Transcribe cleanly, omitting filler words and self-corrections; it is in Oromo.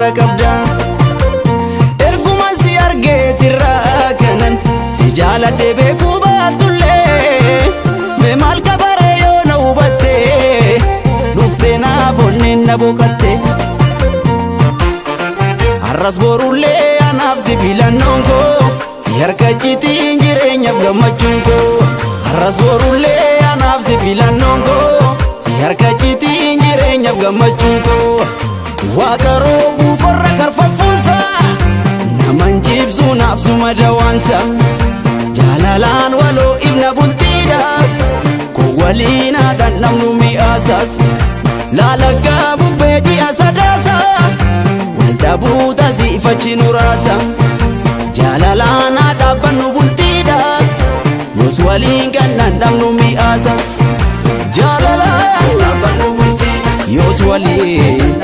qabda erguma si argeetirra kanan si jaaladhe beeku baatullee mee maal kabare yoo na hubatte dhuftee naaf onneen na boqatte har'as borullee anaaf si filannoon koo si harka ciitiin jireenyaaf gammachuun koo har'as borullee anaaf si filannoon koo si harka ciitiin jireenyaaf gammachuun koo Waaqa roobuu qorra karfafuunsa naman jibsu naafsuma dawaansa jaalalaan waloo ibna bultiidhaas koo waliin haadhan namnu mi'aasaas laalaggaa bubbee dhi'a sadaasa waldhabuuta siifachi nuraasa jaalalaan haadhaabbannu bultiidhaas yoos waliin gannan namnu mi'aasaas jaalalaan haadhaabbannu bultiidhaas yoos waliin